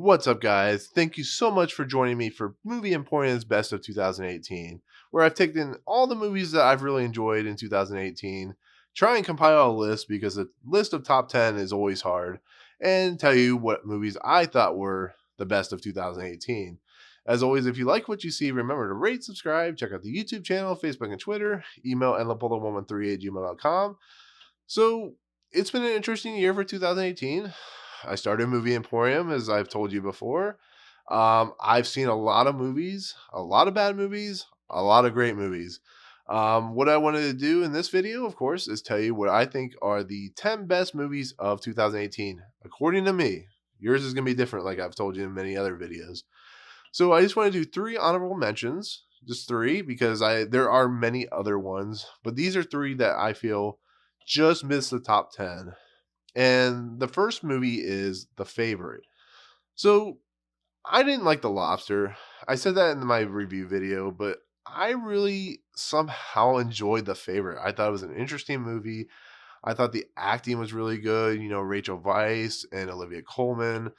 What's up, guys? Thank you so much for joining me for Movie Emporium's Best of 2018, where I've taken all the movies that I've really enjoyed in 2018, try and compile a list because a list of top 10 is always hard, and tell you what movies I thought were the best of 2018. As always, if you like what you see, remember to rate, subscribe, check out the YouTube channel, Facebook, and Twitter, email nlapola113@gmail.com. So, it's been an interesting year for 2018. I started Movie Emporium, as I've told you before. I've seen a lot of movies, a lot of bad movies, a lot of great movies. What I wanted to do in this video, of course, is tell you what I think are the 10 best movies of 2018, according to me. Yours is going to be different, like I've told you in many other videos. So I just want to do three honorable mentions, just three, because there are many other ones, but these are three that I feel just missed the top 10. And the first movie is The Favorite. So I didn't like The Lobster. I said that in my review video, but I really somehow enjoyed The Favorite. I thought it was an interesting movie. I thought the acting was really good. Rachel Weisz and Olivia Colman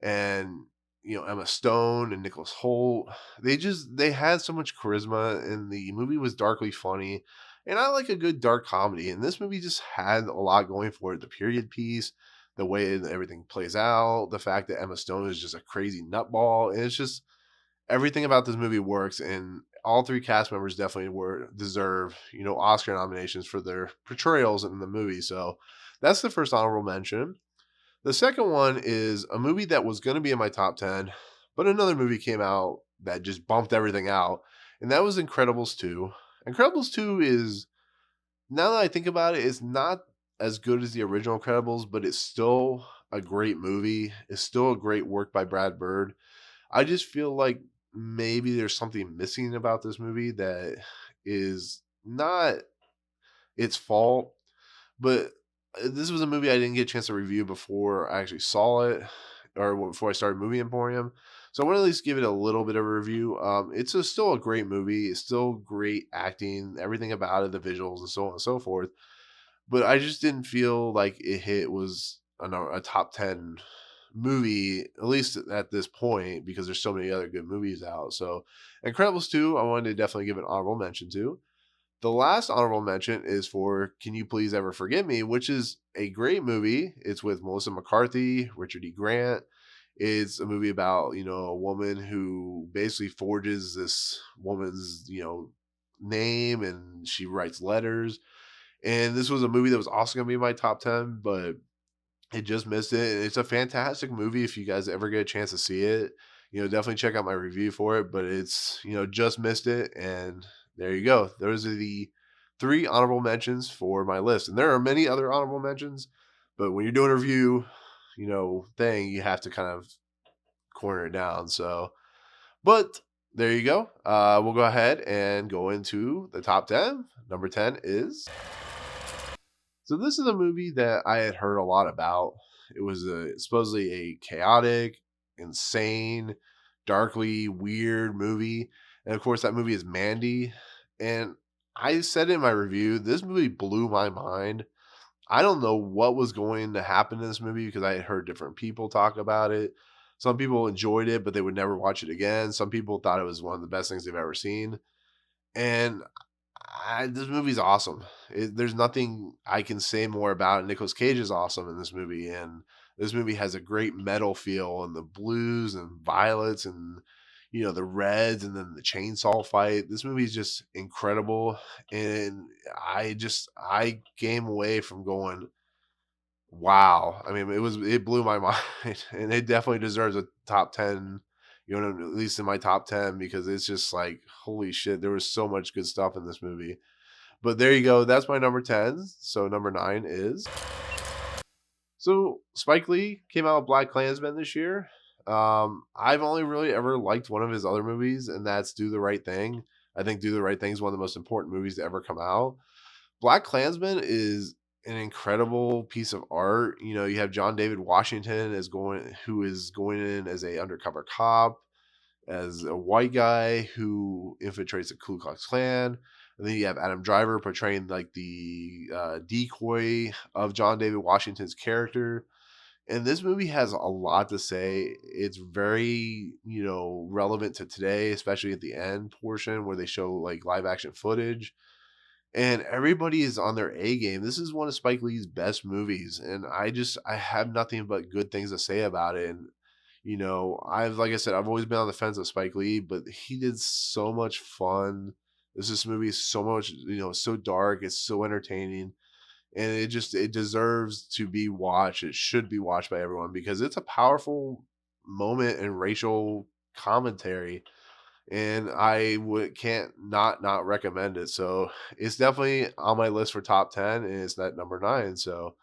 and Emma Stone and Nicholas Hoult. They had so much charisma, and the movie was darkly funny. And I like a good dark comedy, and this movie just had a lot going for it. The period piece, the way that everything plays out, the fact that Emma Stone is just a crazy nutball, and it's just everything about this movie works. And all three cast members definitely deserve Oscar nominations for their portrayals in the movie. So that's the first honorable mention. The second one is a movie that was going to be in my top 10, but another movie came out that just bumped everything out, and that was Incredibles 2. Incredibles 2 is, now that I think about it, it's not as good as the original Incredibles, but it's still a great movie. It's still a great work by Brad Bird. I just feel like maybe there's something missing about this movie that is not its fault, but this was a movie I didn't get a chance to review before I actually saw it, or before I started Movie Emporium. So I want to at least give it a little bit of a review. Still a great movie. It's still great acting, everything about it, the visuals, and so on and so forth. But I just didn't feel like was a top 10 movie, at least at this point, because there's so many other good movies out. So Incredibles 2, I wanted to definitely give an honorable mention to. The last honorable mention is for Can You Please Ever Forgive Me, which is a great movie. It's with Melissa McCarthy, Richard E. Grant. It's a movie about, a woman who basically forges this woman's, name, and she writes letters. And this was a movie that was also going to be in my top 10, but it just missed it. And it's a fantastic movie if you guys ever get a chance to see it. Definitely check out my review for it, but it's, just missed it. And there you go. Those are the three honorable mentions for my list. And there are many other honorable mentions, but when you're doing a review, thing, you have to kind of corner it down. So, but there you go. We'll go ahead and go into the top 10. Number 10 is. So this is a movie that I had heard a lot about. It was supposedly a chaotic, insane, darkly weird movie. And of course, that movie is Mandy. And I said in my review, this movie blew my mind. I don't know what was going to happen in this movie because I had heard different people talk about it. Some people enjoyed it, but they would never watch it again. Some people thought it was one of the best things they've ever seen. And this movie's awesome. There's nothing I can say more about it. Nicolas Cage is awesome in this movie, and this movie has a great metal feel, and the blues and violets and the reds, and then the chainsaw fight. This movie is just incredible, and I came away from going, wow. I mean, it blew my mind, and it definitely deserves a top 10. At least in my top 10, because it's just like, holy shit, there was so much good stuff in this movie. But there you go. That's my number 10. So number 9 is. So Spike Lee came out with Black Klansman this year. I've only really ever liked one of his other movies, and that's Do the Right Thing. I think Do the Right Thing is one of the most important movies to ever come out. Black Klansman is an incredible piece of art. You have John David Washington who is going in as a undercover cop, as a white guy who infiltrates the Ku Klux Klan. And then you have Adam Driver portraying like the decoy of John David Washington's character. And this movie has a lot to say. It's very, relevant to today, especially at the end portion where they show like live action footage. And everybody is on their A game. This is one of Spike Lee's best movies, and I have nothing but good things to say about it. And like I said, I've always been on the fence of Spike Lee, but he did so much fun. This movie is so much, so dark. It's so entertaining, and it deserves to be watched. It should be watched by everyone because it's a powerful moment in racial commentary, and I would can't not recommend it. So it's definitely on my list for top 10, and it's at number 9. So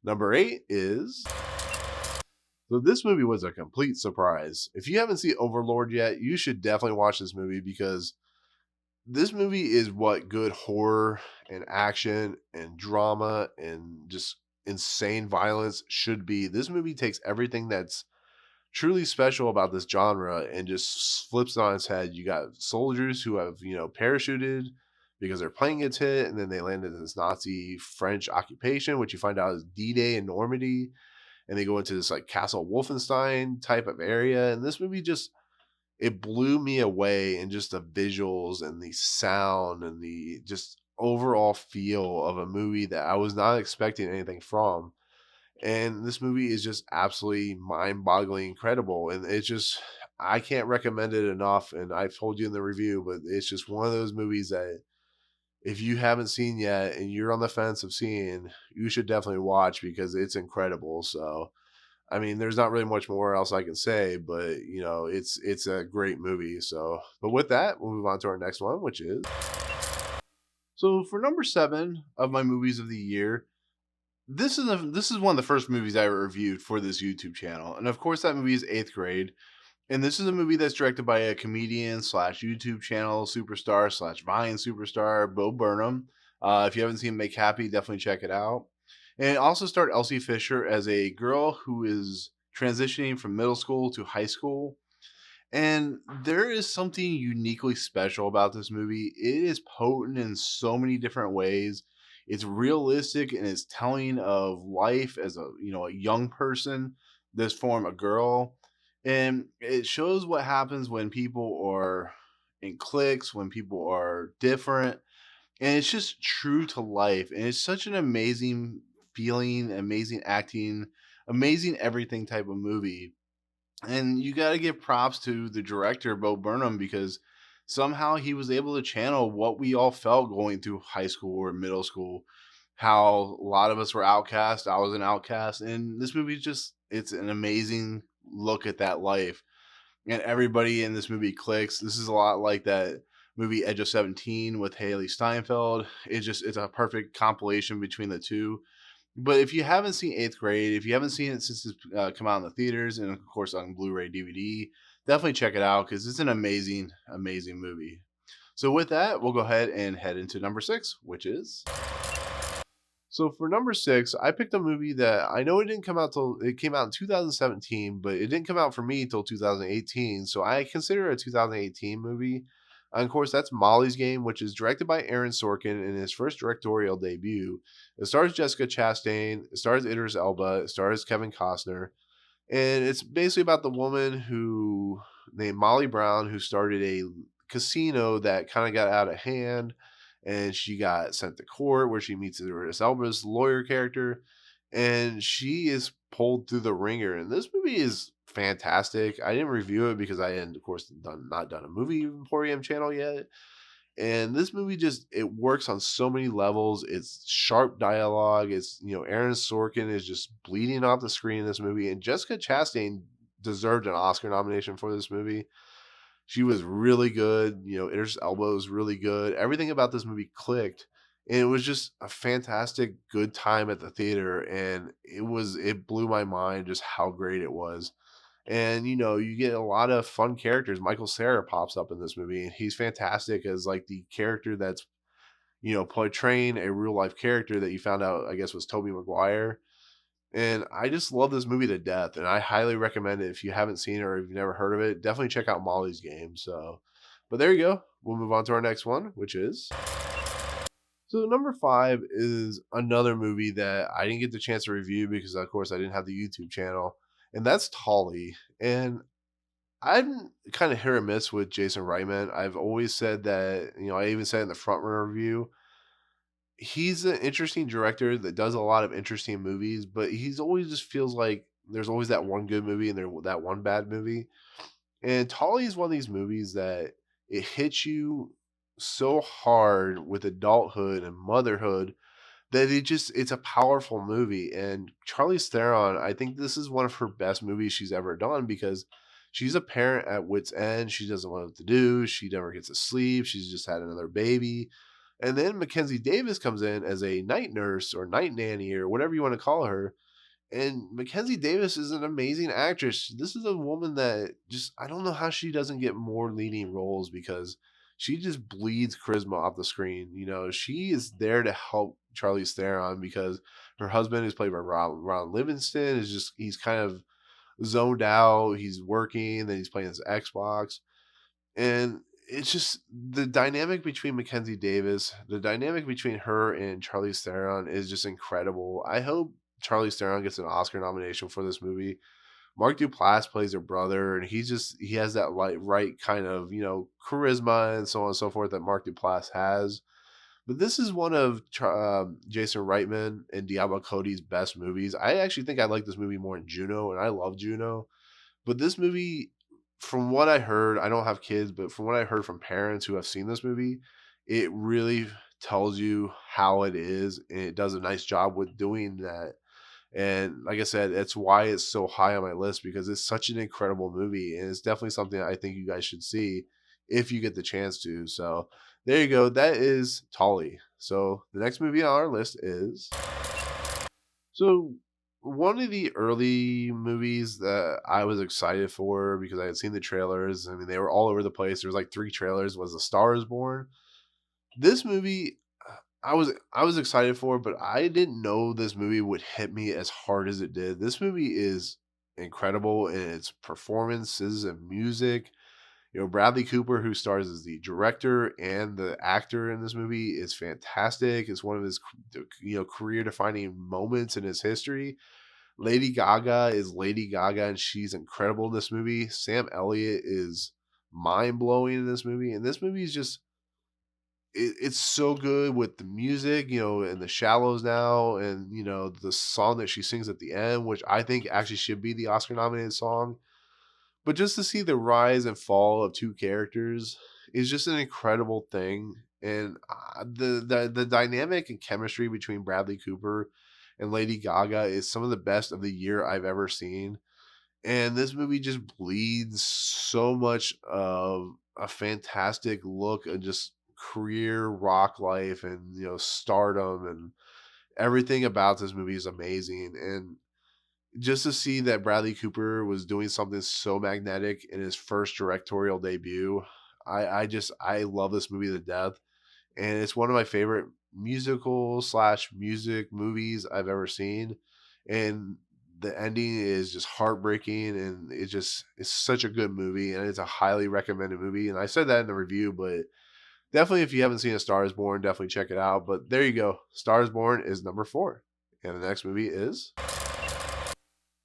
number 8 is, so this movie was a complete surprise. If you haven't seen Overlord yet, you should definitely watch this movie because this movie is what good horror and action and drama and just insane violence should be. This movie takes everything that's truly special about this genre and just flips it on its head. You got soldiers who have, parachuted because their plane gets hit, and then they land in this Nazi French occupation, which you find out is D-Day in Normandy, and they go into this like Castle Wolfenstein type of area. And this movie just, it blew me away in just the visuals and the sound and the just overall feel of a movie that I was not expecting anything from. And this movie is just absolutely mind-boggling incredible, and it's just, I can't recommend it enough, and I've told you in the review, but it's just one of those movies that if you haven't seen yet and you're on the fence of seeing, you should definitely watch because it's incredible. So, I mean, there's not really much more else I can say, but it's a great movie. So, but with that, we'll move on to our next one, which is, so for number 7 of my movies of the year, this is one of the first movies I ever reviewed for this YouTube channel, and of course that movie is Eighth Grade. And this is a movie that's directed by a comedian slash YouTube channel superstar slash Vine superstar, Bo Burnham. If you haven't seen Make Happy, definitely check it out. And it also starred Elsie Fisher as a girl who is transitioning from middle school to high school. And there is something uniquely special about this movie. It is potent in so many different ways. It's realistic and it's telling of life as a young person, this form a girl. And it shows what happens when people are in cliques, when people are different. And it's just true to life. And it's such an amazing feeling, amazing acting, amazing everything type of movie. And you got to give props to the director, Bo Burnham, because somehow he was able to channel what we all felt going through high school or middle school. How a lot of us were outcast. I was an outcast. And this movie just, it's an amazing look at that life. And everybody in this movie clicks. This is a lot like that movie Edge of 17 with Haley Steinfeld. It's a perfect compilation between the two. But if you haven't seen Eighth Grade, if you haven't seen it since it's come out in the theaters and of course on Blu-ray DVD, definitely check it out because it's an amazing, amazing movie. So with that, we'll go ahead and head into number 6, which is, so for number 6, I picked a movie that I know it came out in 2017, but it didn't come out for me until 2018. So I consider it a 2018 movie. And of course, that's Molly's Game, which is directed by Aaron Sorkin in his first directorial debut. It stars Jessica Chastain, it stars Idris Elba, it stars Kevin Costner, and it's basically about the woman who named Molly Brown who started a casino that kind of got out of hand, and she got sent to court where she meets Idris Elba's lawyer character, and she is pulled through the ringer. And this movie is fantastic. I didn't review it because I hadn't, of course, not done a movie Emporium channel yet. And this movie just, it works on so many levels. It's sharp dialogue. It's, Aaron Sorkin is just bleeding off the screen in this movie. And Jessica Chastain deserved an Oscar nomination for this movie. She was really good. Idris Elba was really good. Everything about this movie clicked. And it was just a fantastic, good time at the theater. And it blew my mind just how great it was. And you get a lot of fun characters. Michael Cera pops up in this movie, and he's fantastic as like the character that's portraying a real life character that you found out I guess was Tobey Maguire. And I just love this movie to death, and I highly recommend it if you haven't seen it or if you've never heard of it. Definitely check out Molly's Game. So, but there you go. We'll move on to our next one, which is, So number 5 is another movie that I didn't get the chance to review because, of course, I didn't have the YouTube channel, and that's Tully. And I'm kind of hit or miss with Jason Reitman. I've always said that, I even said in the front runner review, he's an interesting director that does a lot of interesting movies, but he's always just feels like there's always that one good movie and there that one bad movie. And Tully is one of these movies that it hits you so hard with adulthood and motherhood that it's a powerful movie. And Charlize Theron, I think this is one of her best movies she's ever done because she's a parent at wit's end. She doesn't know what to do. She never gets to sleep. She's just had another baby. And then Mackenzie Davis comes in as a night nurse or night nanny or whatever you want to call her, and Mackenzie Davis is an amazing actress. This is a woman that just I don't know how she doesn't get more leading roles because she just bleeds charisma off the screen. She is there to help Charlize Theron because her husband is played by Ron Livingston. Is just he's kind of zoned out. He's working, then he's playing his Xbox, and it's just the dynamic between Mackenzie Davis, the dynamic between her and Charlize Theron is just incredible. I hope Charlize Theron gets an Oscar nomination for this movie. Mark Duplass plays her brother, and he has that right kind of charisma and so on and so forth that Mark Duplass has. But this is one of Jason Reitman and Diablo Cody's best movies. I actually think I like this movie more than Juno, and I love Juno. But this movie, from what I heard, I don't have kids, but from what I heard from parents who have seen this movie, it really tells you how it is, and it does a nice job with doing that. And like I said, that's why it's so high on my list because it's such an incredible movie, and it's definitely something I think you guys should see if you get the chance to. So there you go. That is Tully. So the next movie on our list is so one of the early movies that I was excited for because I had seen the trailers. I mean, they were all over the place. There was like three trailers. Was A Star Is Born. This movie, I was excited for, but I didn't know this movie would hit me as hard as it did. This movie is incredible in its performances and music. Bradley Cooper, who stars as the director and the actor in this movie, is fantastic. It's one of his career defining moments in his history. Lady Gaga is Lady Gaga, and she's incredible in this movie. Sam Elliott is mind blowing in this movie, and this movie is just it's so good with the music, and the shallows now, and the song that she sings at the end, which I think actually should be the Oscar nominated song. But just to see the rise and fall of two characters is just an incredible thing. And the dynamic and chemistry between Bradley Cooper and Lady Gaga is some of the best of the year I've ever seen. And this movie just bleeds so much of a fantastic look and just career rock life and stardom, and everything about this movie is amazing. And just to see that Bradley Cooper was doing something so magnetic in his first directorial debut, I love this movie to death, and it's one of my favorite musical slash music movies I've ever seen. And the ending is just heartbreaking, and it's such a good movie, and it's a highly recommended movie. And I said that in the review, but definitely if you haven't seen A Star Is Born, definitely check it out. But there you go, Star Is Born is number 4, and the next movie is.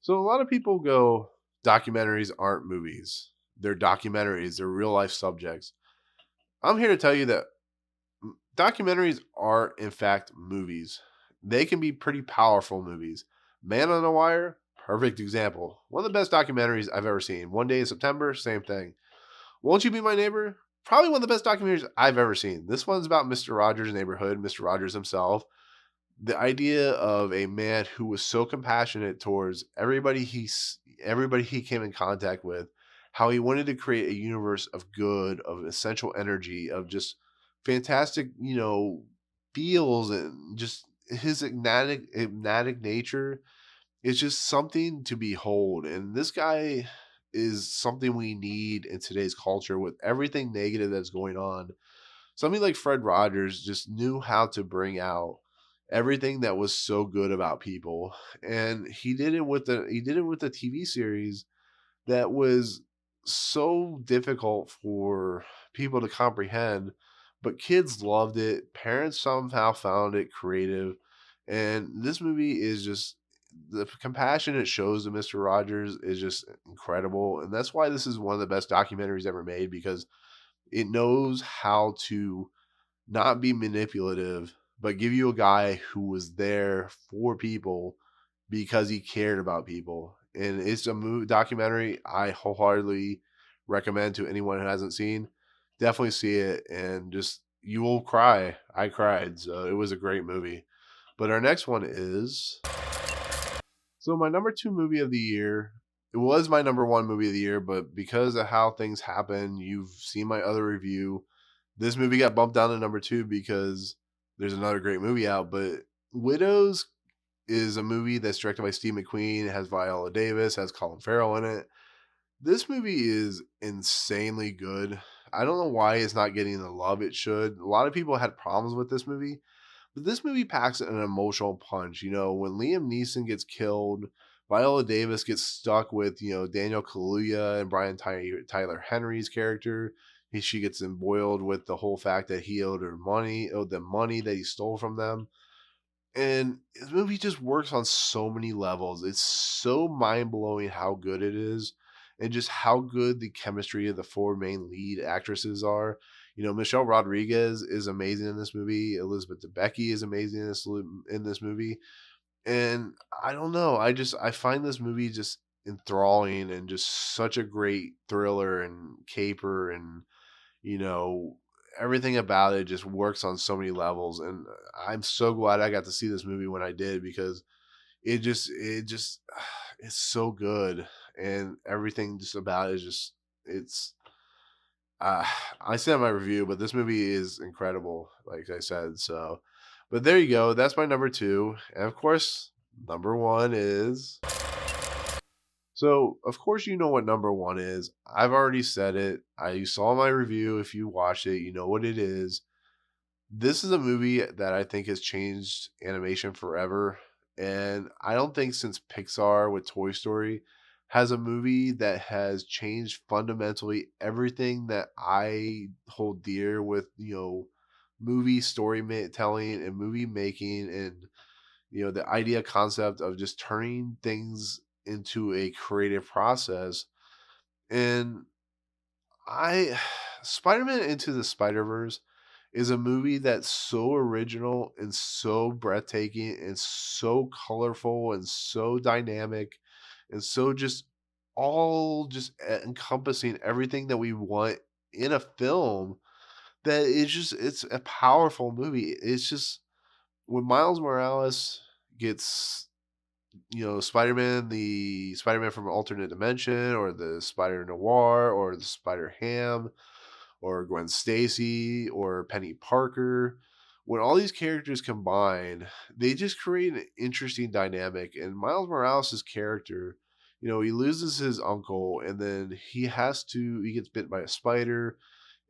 So a lot of people go, documentaries aren't movies. They're documentaries, they're real life subjects. I'm here to tell you that documentaries are, in fact, movies. They can be pretty powerful movies. Man on the Wire, perfect example. One of the best documentaries I've ever seen. One Day in September, same thing. Won't You Be My Neighbor? Probably one of the best documentaries I've ever seen. This one's about Mr. Rogers' neighborhood, Mr. Rogers himself. The idea of a man who was so compassionate towards everybody he came in contact with, how he wanted to create a universe of good, of essential energy, of just fantastic, feels, and just his hypnotic nature is just something to behold. And this guy is something we need in today's culture with everything negative that's going on. Something like Fred Rogers just knew how to bring out everything that was so good about people, and he did it with the TV series that was so difficult for people to comprehend, but kids loved it. Parents somehow found it creative. And this movie is just the compassion it shows to Mr. Rogers is just incredible. And that's why this is one of the best documentaries ever made because it knows how to not be manipulative, but give you a guy who was there for people because he cared about people. And it's a documentary I wholeheartedly recommend to anyone who hasn't seen. Definitely see it and just you will cry. I cried, so it was a great movie. But our next one is so my number 2 movie of the year. It was my number 1 movie of the year, but because of how things happen, you've seen my other review. This movie got bumped down to number 2 because there's another great movie out, but Widows is a movie that's directed by Steve McQueen. It has Viola Davis, has Colin Farrell in it. This movie is insanely good. I don't know why it's not getting the love it should. A lot of people had problems with this movie, but this movie packs an emotional punch. You know, when Liam Neeson gets killed, Viola Davis gets stuck with, Daniel Kaluuya and Tyler Henry's character. She gets embroiled with the whole fact that he owed them money that he stole from them. And this movie just works on so many levels. It's so mind blowing how good it is, and just how good the chemistry of the four main lead actresses are. You know, Michelle Rodriguez is amazing in this movie. Elizabeth Debicki is amazing in this movie. And I don't know, I find this movie just enthralling and just such a great thriller and caper and you know, everything about it just works on so many levels, and I'm so glad I got to see this movie when I did because it just it's so good, and everything just about it is just it's uh, I said in my review, but this movie is incredible, like I said. So, but there you go. That's my number 2, and of course, number 1 is so, of course, you know what number 1 is. I've already said it. You saw my review. If you watched it, you know what it is. This is a movie that I think has changed animation forever. And I don't think since Pixar with Toy Story has a movie that has changed fundamentally everything that I hold dear with, movie telling and movie making and the idea concept of just turning things into a creative process. And I Spider-Man Into the Spider-Verse is a movie that's so original and so breathtaking and so colorful and so dynamic and so just all just encompassing everything that we want in a film that it's a powerful movie. It's just when Miles Morales gets the Spider-Man from an alternate dimension, or the Spider Noir, or the Spider Ham, or Gwen Stacy, or Penny Parker. When all these characters combine, they just create an interesting dynamic. And Miles Morales' character, he loses his uncle, and then he gets bit by a spider.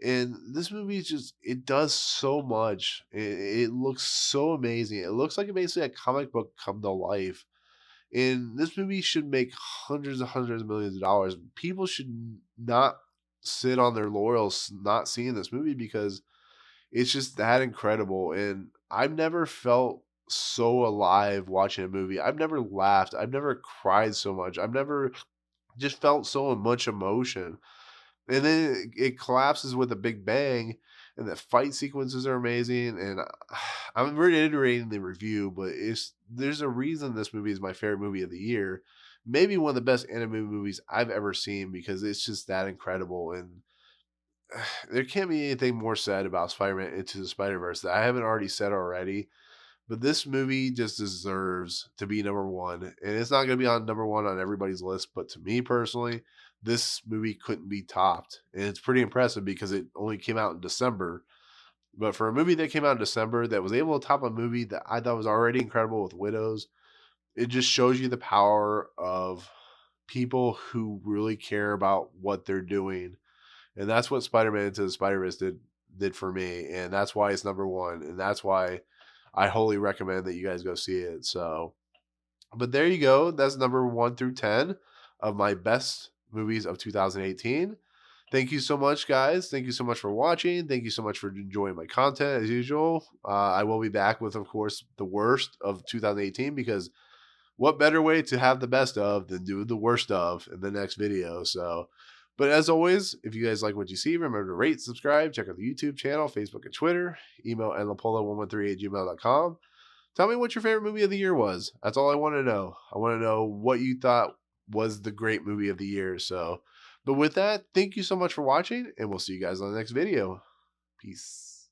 And this movie is just, it does so much. It looks so amazing. It looks like basically a comic book come to life, and this movie should make hundreds of millions of dollars. People should not sit on their laurels not seeing this movie because it's just that incredible. And I've never felt so alive watching a movie. I've never laughed. I've never cried so much. I've never just felt so much emotion, and then it collapses with a big bang, and the fight sequences are amazing. And I'm reiterating the review, but there's a reason this movie is my favorite movie of the year, maybe one of the best animated movies I've ever seen because it's just that incredible. And there can't be anything more said about Spider-Man Into the Spider-Verse that I haven't already said already. But this movie just deserves to be number 1. And it's not going to be on number 1 on everybody's list, but to me personally, this movie couldn't be topped. And it's pretty impressive because it only came out in December. But for a movie that came out in December that was able to top a movie that I thought was already incredible with Widows, it just shows you the power of people who really care about what they're doing. And that's what Spider-Man Into the Spider-Verse did for me. And that's why it's number 1. And that's why I wholly recommend that you guys go see it. So, but there you go. That's number 1 through 10 of my best movies of 2018. Thank you so much, guys. Thank you so much for watching. Thank you so much for enjoying my content as usual. I will be back with, of course, the worst of 2018 because what better way to have the best of than do the worst of in the next video? So, but as always, if you guys like what you see, remember to rate, subscribe, check out the YouTube channel, Facebook, and Twitter. Email nlapola113@gmail.com. Tell me what your favorite movie of the year was. That's all I want to know. I want to know what you thought was the great movie of the year. So, but with that, thank you so much for watching, and we'll see you guys on the next video. Peace.